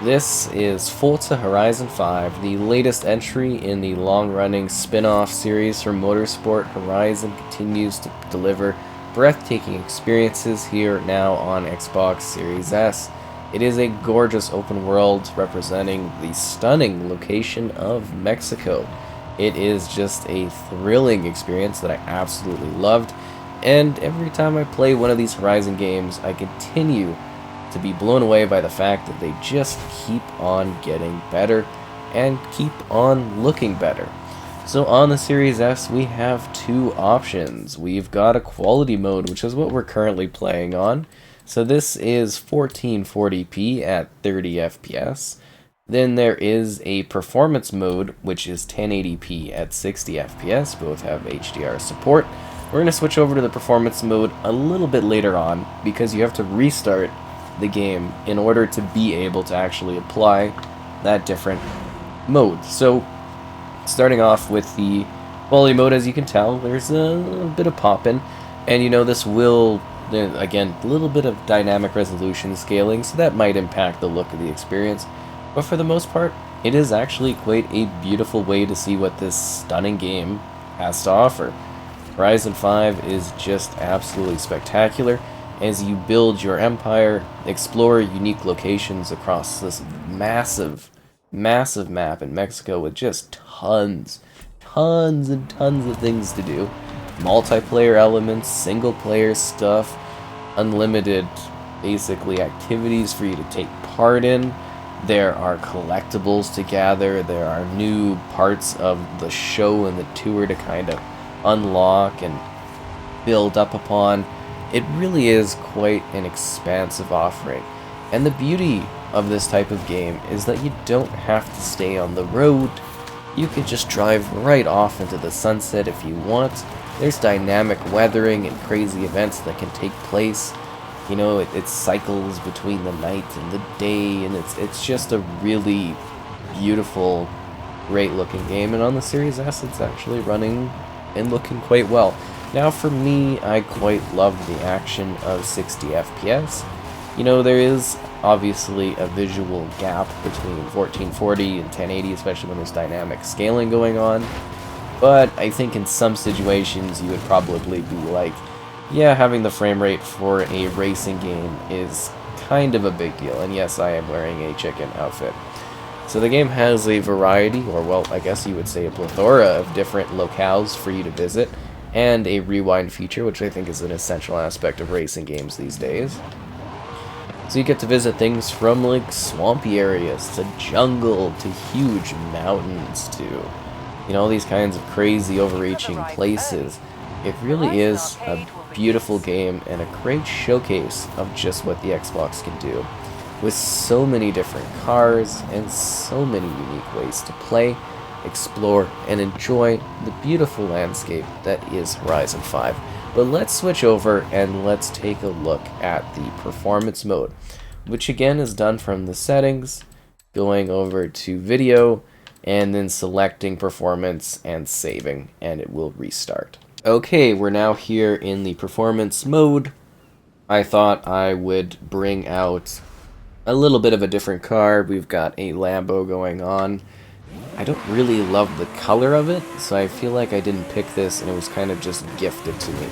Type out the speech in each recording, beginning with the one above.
This is Forza Horizon 5, the latest entry in the long-running spin-off series from Motorsport. Horizon continues to deliver breathtaking experiences here now on Xbox Series S. It is a gorgeous open world representing the stunning location of Mexico. It is just a thrilling experience that I absolutely loved, and every time I play one of these Horizon games, I continue to be blown away by the fact that they just keep on getting better and keep on looking better. So on the Series S, we have two options. We've got a quality mode, which is what we're currently playing on. So this is 1440p at 30 FPS. Then there is a performance mode, which is 1080p at 60 FPS. Both have HDR support. We're going to switch over to the performance mode a little bit later on because you have to restart the game in order to be able to actually apply that different mode. So starting off with the quality mode, as you can tell, there's a bit of pop-in, and this will, again, a little bit of dynamic resolution scaling, so that might impact the look of the experience, but for the most part, it is actually quite a beautiful way to see what this stunning game has to offer. Horizon 5 is just absolutely spectacular as you build your empire, explore unique locations across this massive map in Mexico with just tons and tons of things to do. Multiplayer elements, single player stuff, unlimited, basically, activities for you to take part in. There are collectibles to gather, there are new parts of the show and the tour to kind of unlock and build up upon. It really is quite an expansive offering, and the beauty of this type of game is that you don't have to stay on the road. You can just drive right off into the sunset if you want. There's dynamic weathering and crazy events that can take place. It cycles between the night and the day, and it's just a really beautiful, great looking game, and on the Series S it's actually running and looking quite well. Now for me, I quite love the action of 60 FPS. There is obviously a visual gap between 1440 and 1080, especially when there's dynamic scaling going on. But I think in some situations you would probably be like, yeah, having the frame rate for a racing game is kind of a big deal. And yes, I am wearing a chicken outfit. So the game has a variety, or well, I guess you would say a plethora of different locales for you to visit, and a rewind feature, which I think is an essential aspect of racing games these days. So you get to visit things from like swampy areas to jungle to huge mountains to all these kinds of crazy overreaching places. It really is a beautiful game and a great showcase of just what the Xbox can do, with so many different cars and so many unique ways to play, explore, and enjoy the beautiful landscape that is Horizon 5. But let's switch over and let's take a look at the performance mode, which again is done from the settings, going over to video, and then selecting performance and saving, and it will restart. Okay, we're now here in the performance mode. I thought I would bring out a little bit of a different car. We've got a Lambo going on. I don't really love the color of it, so I feel like I didn't pick this and it was kind of just gifted to me.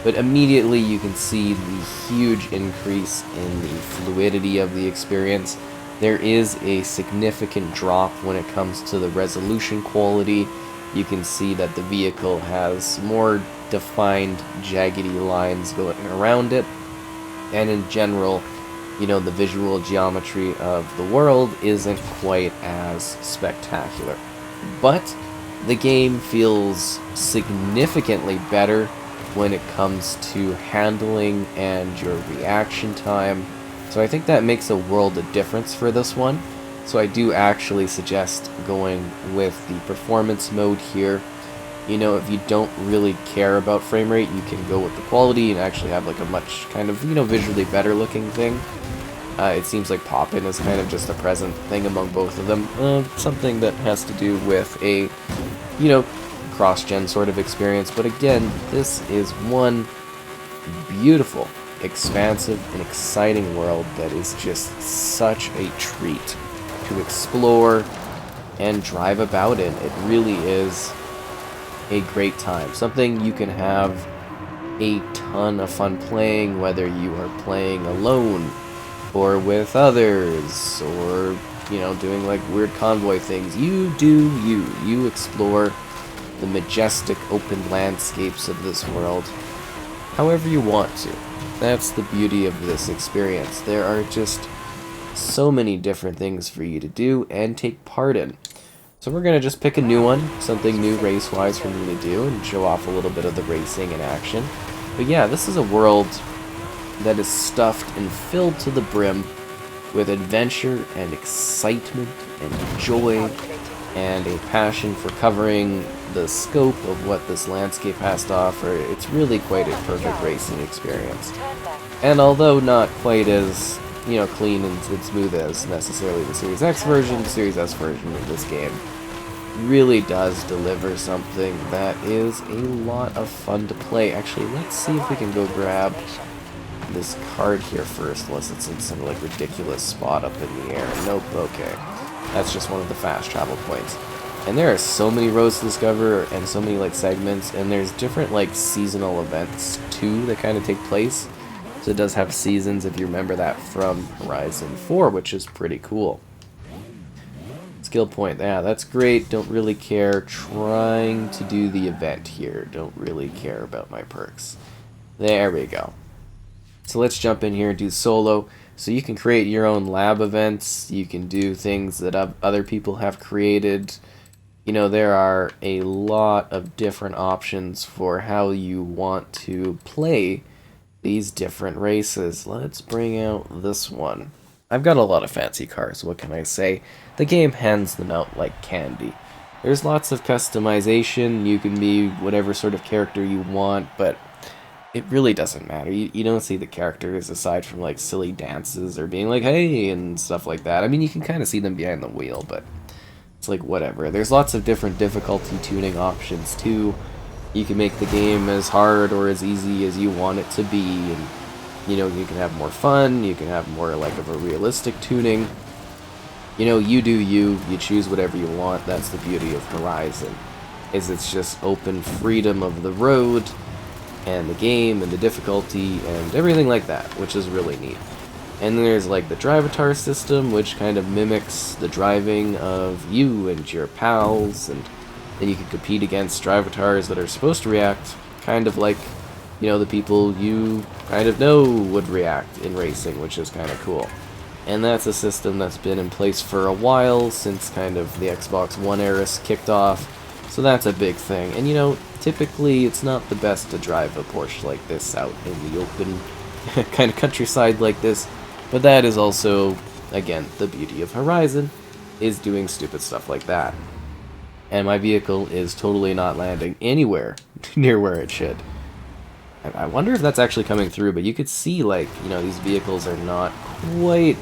But immediately you can see the huge increase in the fluidity of the experience. There is a significant drop when it comes to the resolution quality. You can see that the vehicle has more defined, jaggedy lines going around it, and in general, the visual geometry of the world isn't quite as spectacular. But the game feels significantly better when it comes to handling and your reaction time. So I think that makes a world of difference for this one. So I do actually suggest going with the performance mode here. If you don't really care about frame rate, you can go with the quality and actually have like a much kind of, visually better looking thing. It seems like pop-in is kind of just a present thing among both of them. Something that has to do with a, cross-gen sort of experience. But again, this is one beautiful, expansive, and exciting world that is just such a treat to explore and drive about in. It really is a great time. Something you can have a ton of fun playing, whether you are playing alone or with others, or, you know, doing like weird convoy things. You do you. You explore the majestic open landscapes of this world however you want to. That's the beauty of this experience. There are just so many different things for you to do and take part in. So we're going to just pick a new one, something new race-wise for me to do, and show off a little bit of the racing in action. But yeah, this is a world that is stuffed and filled to the brim with adventure and excitement and joy and a passion for covering the scope of what this landscape has to offer. It's really quite a perfect racing experience. And although not quite as, you know, clean and smooth as necessarily the Series X version, the Series S version of this game really does deliver something that is a lot of fun to play. Actually, let's see if we can go grab this card here first, unless it's in some like ridiculous spot up in the air. Nope, okay. That's just one of the fast travel points. And there are so many roads to discover and so many like segments, and there's different like seasonal events too that kind of take place. So it does have seasons, if you remember that from Horizon 4, which is pretty cool. Skill point, yeah, that's great. Don't really care. Trying to do the event here. Don't really care about my perks. There we go. So let's jump in here and do solo. So you can create your own lab events. You can do things that other people have created. You know, there are a lot of different options for how you want to play these different races. Let's bring out this one. I've got a lot of fancy cars, what can I say? The game hands them out like candy. There's lots of customization, you can be whatever sort of character you want, but it really doesn't matter. You don't see the characters aside from like silly dances or being like, hey, and stuff like that. I mean, you can kind of see them behind the wheel, but it's like whatever. There's lots of different difficulty tuning options too. You can make the game as hard or as easy as you want it to be, and you know, you can have more fun, you can have more like of a realistic tuning. You know, you do you choose whatever you want. That's the beauty of Horizon, is it's just open freedom of the road and the game and the difficulty and everything like that, which is really neat. And then there's like the Drivatar system, which kind of mimics the driving of you and your pals, and then you can compete against Drivatars that are supposed to react kind of like, you know, the people you kind of know would react in racing, which is kind of cool. And that's a system that's been in place for a while, since kind of the Xbox One era kicked off, so that's a big thing. And you know, typically it's not the best to drive a Porsche like this out in the open kind of countryside like this, but that is also, again, the beauty of Horizon, is doing stupid stuff like that. And my vehicle is totally not landing anywhere near where it should. I wonder if that's actually coming through, but you could see, like, you know, these vehicles are not quite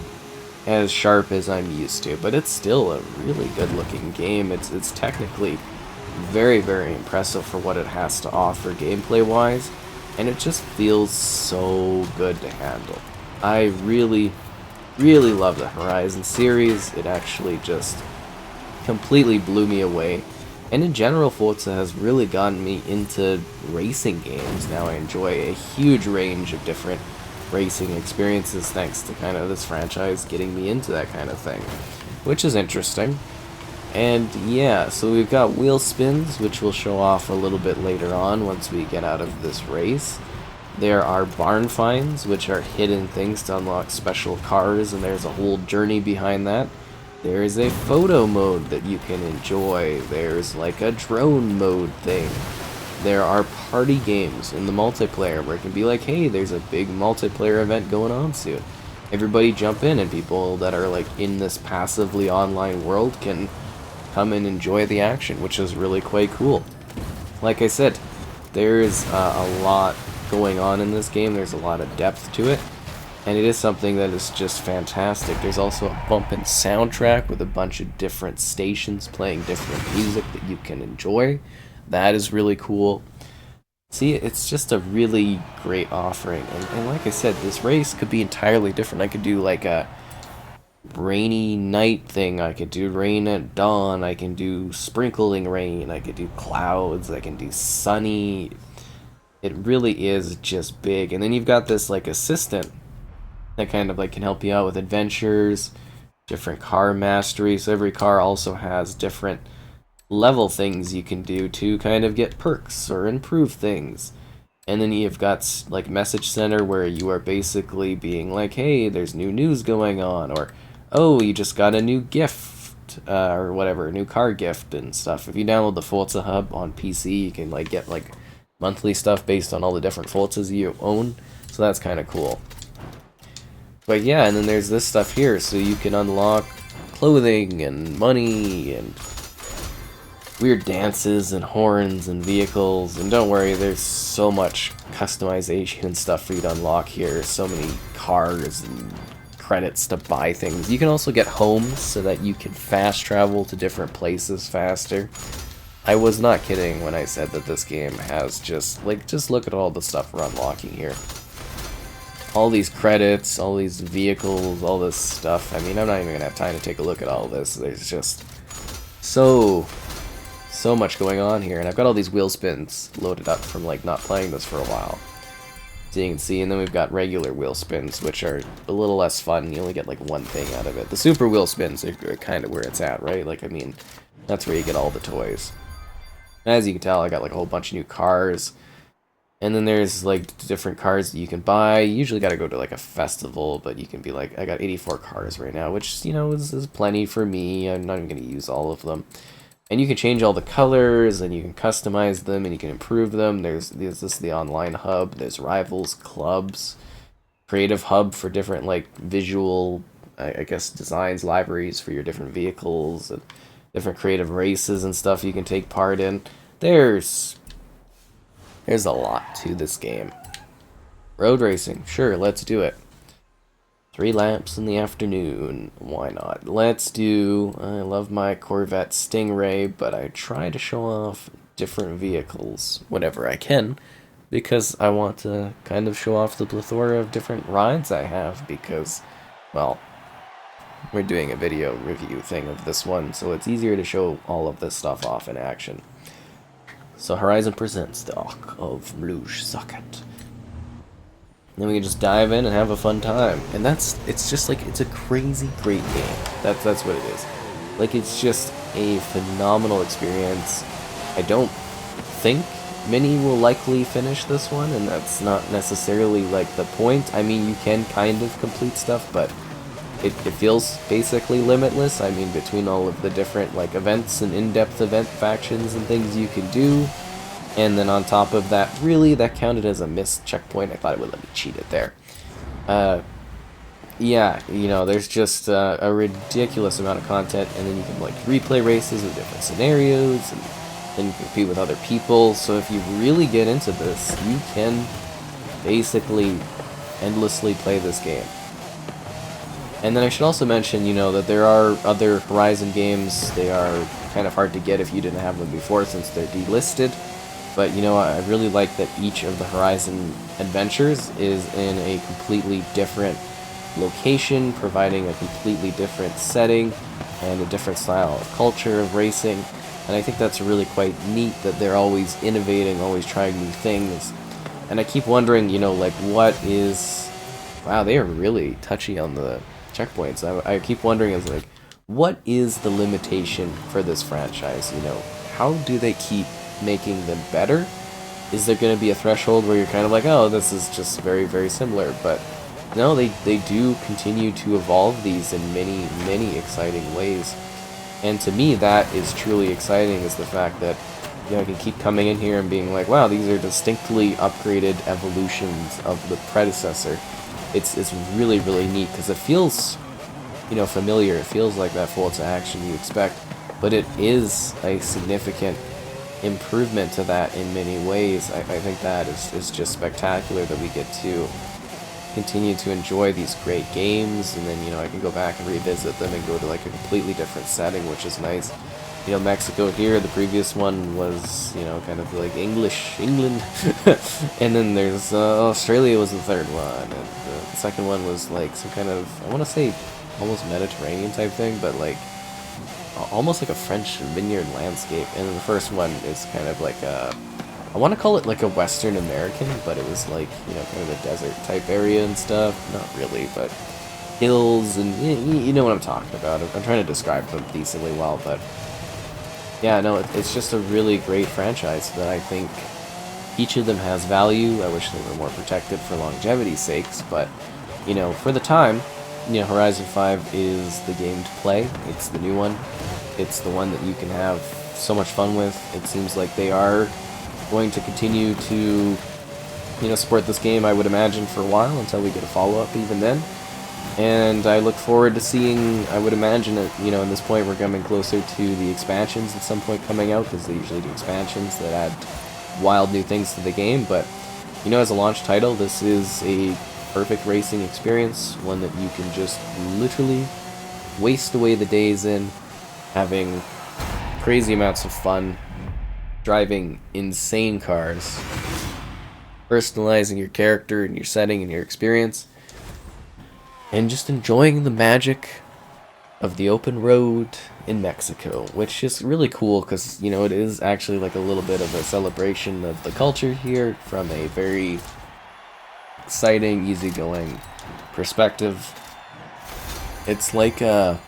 as sharp as I'm used to, but it's still a really good looking game. It's technically very, very impressive for what it has to offer gameplay wise, and it just feels so good to handle. I really, really love the Horizon series. It actually just completely blew me away. And in general, Forza has really gotten me into racing games. Now I enjoy a huge range of different racing experiences thanks to kind of this franchise getting me into that kind of thing, which is interesting. And yeah, so we've got wheel spins, which we'll show off a little bit later on once we get out of this race. There are barn finds, which are hidden things to unlock special cars, and there's a whole journey behind that. There is a photo mode that you can enjoy. There's like a drone mode thing. There are party games in the multiplayer where it can be like, hey, there's a big multiplayer event going on soon. Everybody jump in, and people that are like in this passively online world can come and enjoy the action, which is really quite cool. Like I said, there's a lot going on in this game. There's a lot of depth to it. And it is something that is just fantastic. There's also a bumpin' soundtrack with a bunch of different stations playing different music that you can enjoy. That is really cool. See, it's just a really great offering. And like I said, this race could be entirely different. I could do like a rainy night thing. I could do rain at dawn. I can do sprinkling rain. I could do clouds. I can do sunny. It really is just big. And then you've got this like assistant that kind of like can help you out with adventures, different car mastery. So every car also has different level things you can do to kind of get perks or improve things. And then you've got like message center where you are basically being like, hey, there's new news going on, or oh, you just got a new gift, or whatever, a new car gift and stuff. If you download the Forza Hub on PC, you can like get like monthly stuff based on all the different Forzas you own. So that's kind of cool. But yeah, and then there's this stuff here, so you can unlock clothing and money and weird dances and horns and vehicles. And don't worry, there's so much customization and stuff for you to unlock here. So many cars and credits to buy things. You can also get homes so that you can fast travel to different places faster. I was not kidding when I said that this game has just look at all the stuff we're unlocking here. All these credits, all these vehicles, all this stuff. I mean, I'm not even gonna have time to take a look at all this. There's just so much going on here, and I've got all these wheel spins loaded up from like not playing this for a while. So you can see, and then we've got regular wheel spins, which are a little less fun. You only get like one thing out of it. The super wheel spins are kind of where it's at, right? Like, I mean, that's where you get all the toys. As you can tell, I got like a whole bunch of new cars. And then there's like different cars that you can buy. You usually got to go to like a festival, but you can be like, I got 84 cars right now, which, you know, is plenty for me. I'm not even going to use all of them. And you can change all the colors, and you can customize them, and you can improve them. There's the online hub. There's rivals, clubs, creative hub for different like visual, I guess, designs, libraries for your different vehicles, and different creative races and stuff you can take part in. There's a lot to this game. Road racing, sure, let's do it. 3 laps in the afternoon, why not? Let's do, I love my Corvette Stingray, but I try to show off different vehicles whenever I can, because I want to kind of show off the plethora of different rides I have, because, well, we're doing a video review thing of this one, so it's easier to show all of this stuff off in action. So Horizon presents the Arc of Luge Socket. Then we can just dive in and have a fun time. And it's just like, it's a crazy great game. That's what it is. Like, it's just a phenomenal experience. I don't think many will likely finish this one, and that's not necessarily like the point. I mean, you can kind of complete stuff, but it feels basically limitless. I mean, between all of the different like events and in-depth event factions and things you can do. And then on top of that, really, that counted as a missed checkpoint. I thought it would let me cheat it there. Yeah, you know, there's just a ridiculous amount of content, and then you can like replay races with different scenarios, and then you can compete with other people. So if you really get into this, you can basically endlessly play this game. And then I should also mention, you know, that there are other Horizon games. They are kind of hard to get if you didn't have them before, since they're delisted. But, you know, I really like that each of the Horizon adventures is in a completely different location, providing a completely different setting and a different style of culture of racing. And I think that's really quite neat that they're always innovating, always trying new things. And I keep wondering, you know, like, what is... Wow, they are really touchy on the checkpoints. I keep wondering, is like, what is the limitation for this franchise? You know, how do they keep making them better? Is there going to be a threshold where you're kind of like, oh, this is just very, very similar? But no, they do continue to evolve these in many, many exciting ways. And to me, that is truly exciting, is the fact that, you know, I can keep coming in here and being like, wow, these are distinctly upgraded evolutions of the predecessor. It's really, really neat, because it feels, you know, familiar. It feels like that Forza action you expect, but it is a significant improvement to that in many ways. I think that is just spectacular that we get to continue to enjoy these great games, and then, you know, I can go back and revisit them and go to like a completely different setting, which is nice. You know, Mexico here, the previous one was, you know, kind of like England, and then there's Australia was the third one, and the second one was like some kind of, I want to say almost Mediterranean type thing, but like almost like a French vineyard landscape. And then the first one is kind of like a, I want to call it like a Western American, but it was like, you know, kind of a desert type area and stuff. Not really, but hills and you know what I'm talking about. I'm trying to describe them decently well, but yeah, no, it's just a really great franchise that I think each of them has value. I wish they were more protected for longevity's sakes, but you know, for the time, you know, Horizon 5 is the game to play. It's the new one. It's the one that you can have so much fun with. It seems like they are going to continue to, you know, support this game, I would imagine, for a while, until we get a follow-up even then. And I look forward to seeing, I would imagine, that, you know, at this point we're coming closer to the expansions at some point coming out, because they usually do expansions that add wild new things to the game. But, you know, as a launch title, this is a perfect racing experience, one that you can just literally waste away the days in, having crazy amounts of fun, driving insane cars, personalizing your character and your setting and your experience, and just enjoying the magic of the open road in Mexico, which is really cool because, you know, it is actually like a little bit of a celebration of the culture here from a very exciting, easygoing perspective. It's like a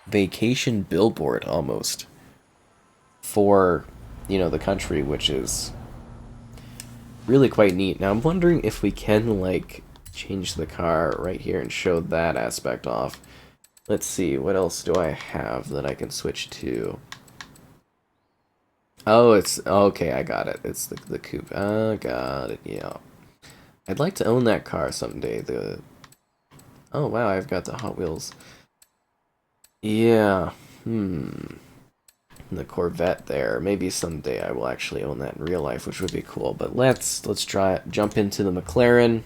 vacation billboard almost for, you know, the country, which is really quite neat. Now I'm wondering if we can like change the car right here and show that aspect off. Let's see, what else do I have that I can switch to? Oh, it's okay, I got it. It's the coupe. Got it. Yeah. I'd like to own that car someday. Oh wow, I've got the Hot Wheels. Yeah. The Corvette there. Maybe someday I will actually own that in real life, which would be cool. But let's jump into the McLaren.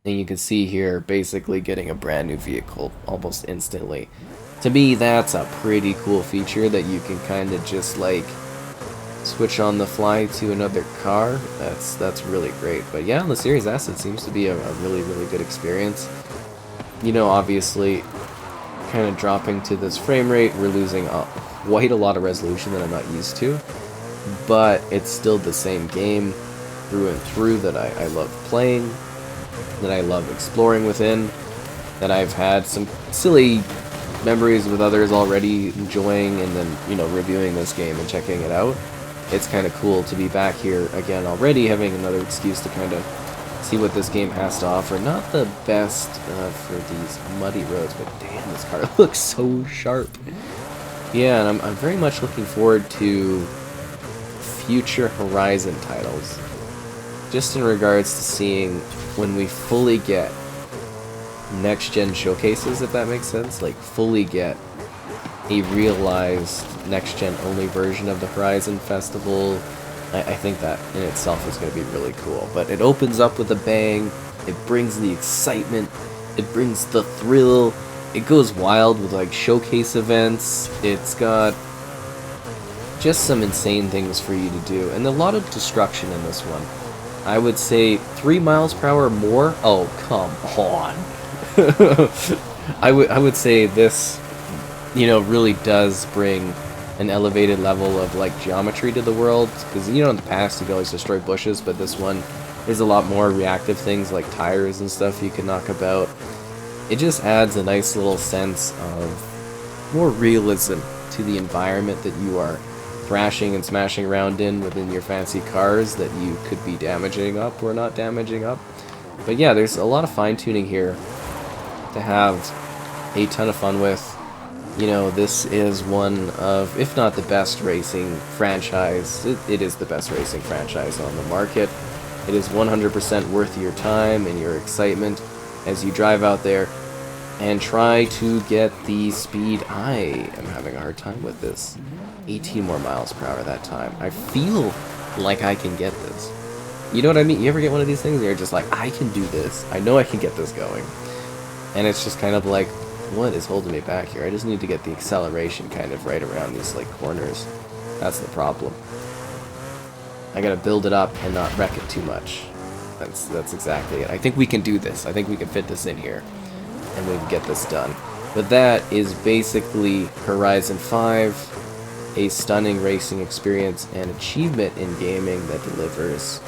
And you can see here, basically getting a brand new vehicle almost instantly. To me, that's a pretty cool feature that you can kind of just like switch on the fly to another car. That's really great. But yeah, the Series S, it seems to be a really, really good experience. You know, obviously, kind of dropping to this frame rate, we're losing quite a lot of resolution that I'm not used to. But it's still the same game through and through that I love playing, that I love exploring within, that I've had some silly memories with others already enjoying, and then, you know, reviewing this game and checking it out. It's kind of cool to be back here again already, having another excuse to kind of see what this game has to offer. Not the best for these muddy roads, but damn, this car looks so sharp. Yeah, and I'm very much looking forward to future Horizon titles, just in regards to seeing when we fully get next-gen showcases, if that makes sense, like fully get a realized next-gen only version of the Horizon Festival. I think that in itself is going to be really cool. But it opens up with a bang, it brings the excitement, it brings the thrill, it goes wild with like showcase events, it's got just some insane things for you to do, and a lot of destruction in this one. I would say 3 miles per hour more? Oh, come on. I would say this, you know, really does bring an elevated level of like geometry to the world, because, you know, in the past you could always destroy bushes, but this one is a lot more reactive things like tires and stuff you can knock about. It just adds a nice little sense of more realism to the environment that you are thrashing and smashing around in within your fancy cars that you could be damaging up or not damaging up. But yeah, there's a lot of fine-tuning here to have a ton of fun with. You know, this is one of, if not the best racing franchise, it is the best racing franchise on the market. It is 100% worth your time and your excitement as you drive out there and try to get the speed. I am having a hard time with this. 18 more miles per hour that time. I feel like I can get this. You know what I mean? You ever get one of these things and you're just like, I can do this. I know I can get this going. And it's just kind of like, what is holding me back here? I just need to get the acceleration kind of right around these like corners. That's the problem. I gotta build it up and not wreck it too much. That's exactly it. I think we can do this. I think we can fit this in here, and we can get this done. But that is basically Horizon 5, a stunning racing experience and achievement in gaming that delivers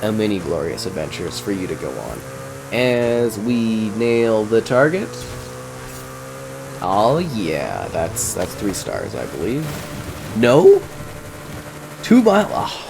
a many glorious adventures for you to go on. As we nail the target. Oh yeah, that's 3 stars, I believe. No? 2 mile. Oh.